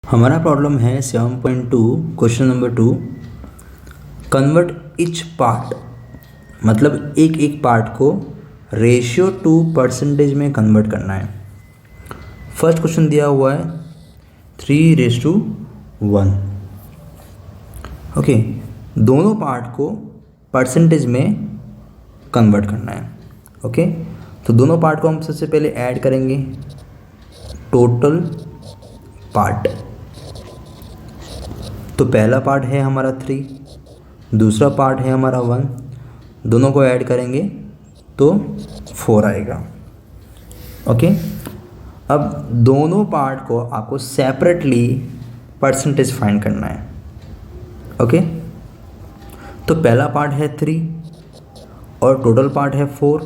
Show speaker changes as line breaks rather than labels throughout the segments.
हमारा प्रॉब्लम है 7.2 question number 2। Convert each part, मतलब एक एक पार्ट को रेशियो टू परसेंटेज में कन्वर्ट करना है। फर्स्ट क्वेश्चन दिया हुआ है 3:1। ओके, दोनों पार्ट को परसेंटेज में कन्वर्ट करना है। ओके, तो दोनों पार्ट को हम सबसे पहले ऐड करेंगे। टोटल पार्ट, तो पहला पार्ट है हमारा 3, दूसरा पार्ट है हमारा 1, दोनों को ऐड करेंगे तो 4 आएगा। ओके, अब दोनों पार्ट को आपको सेपरेटली परसेंटेज फाइंड करना है। ओके, तो पहला पार्ट है 3 और टोटल पार्ट है 4,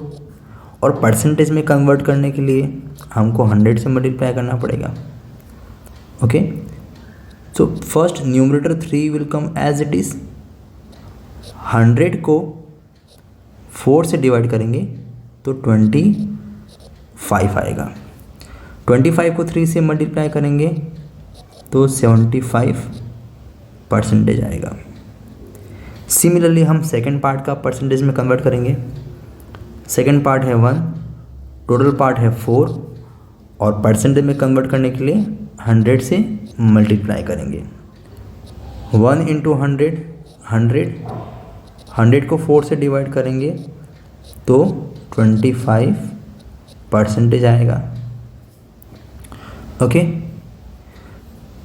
और परसेंटेज में कन्वर्ट करने के लिए हमको 100 से मल्टीप्लाई करना पड़ेगा। Okay, so first numerator 3 will come as it is. 100 को 4 से डिवाइड करेंगे तो 25 आएगा। 25 को 3 से मल्टीप्लाई करेंगे तो 75 परसेंटेज आएगा। सिमिलरली हम सेकेंड पार्ट का परसेंटेज में कन्वर्ट करेंगे। सेकेंड पार्ट है 1, टोटल पार्ट है 4, और परसेंटेज में कन्वर्ट करने के लिए 100 से मल्टीप्लाई करेंगे। 1 इंटू 100, 100 को 4 से डिवाइड करेंगे तो 25 परसेंटेज आएगा। ओके,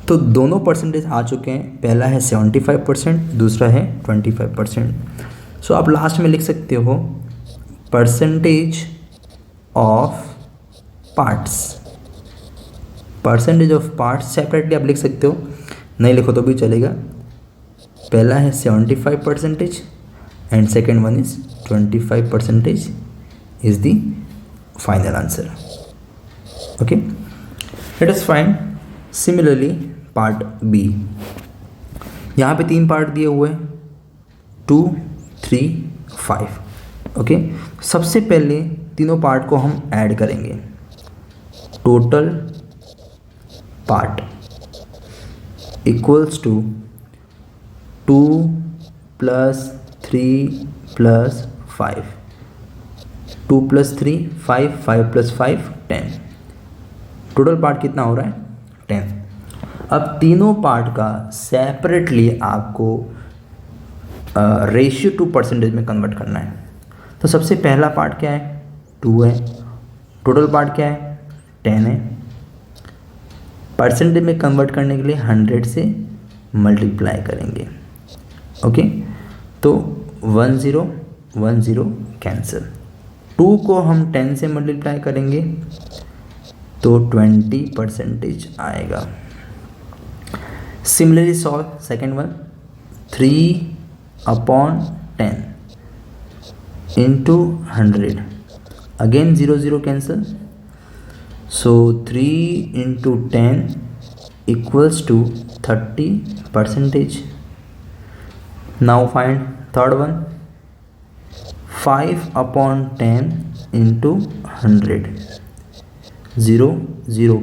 तो दोनों परसेंटेज आ चुके हैं। पहला है 75%, दूसरा है 25%। सो आप लास्ट में लिख सकते हो percentage of parts. Percentage of parts separately आप लिख सकते हो, नहीं लिखो तो भी चलेगा। पहला है 75% and second one is 25% is the final answer. Okay, let us find similarly part B. यहाँ पे 3 पार्ट दिए हुए हैं, 2, 3, 5। ओके, सबसे पहले तीनों पार्ट को हम ऐड करेंगे। Total part equals to 2 + 3 + 5, 2 + 3 5, 5 + 5 10। Total part कितना हो रहा है? 10। अब तीनों पार्ट का सेपरेटली आपको रेशियो टू परसेंटेज में कन्वर्ट करना है। तो सबसे पहला पार्ट क्या है? 2 है। टोटल पार्ट क्या है? 10 है। परसेंटेज में कन्वर्ट करने के लिए 100 से मल्टीप्लाई करेंगे। ओके, तो 1 0 1 0 कैंसिल। 2 को हम 10 से मल्टीप्लाई करेंगे तो 20% आएगा। Similarly solve second one. 3/10 into 100, again 0 0 cancel. So 3 into 10 equals to 30%. Now find third one. 5/10 into 100, 0 0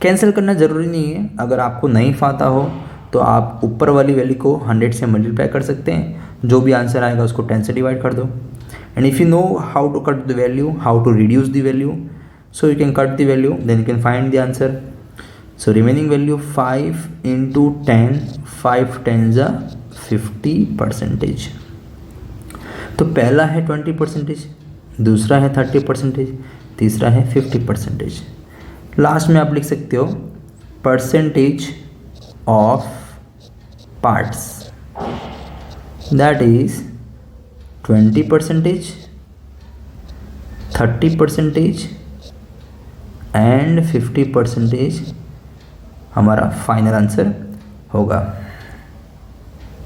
cancel करना ज़रूरी नहीं है। अगर आपको नहीं पता हो तो आप ऊपर वाली वैल्यू को 100 से मल्टीप्लाई कर सकते हैं। जो भी आंसर आएगा उसको 10 से डिवाइड कर दो। And if you know how to cut the value, how to reduce the value, so you can cut the value, then you can find the answer. So remaining value 5 into 10, 5 10s are 50%. तो पहला है 20%, दूसरा है 30%, तीसरा है 50%। Last में आप लिख सकते हो percentage of parts, that is 20%, 30% and 50% हमारा फाइनल आंसर होगा।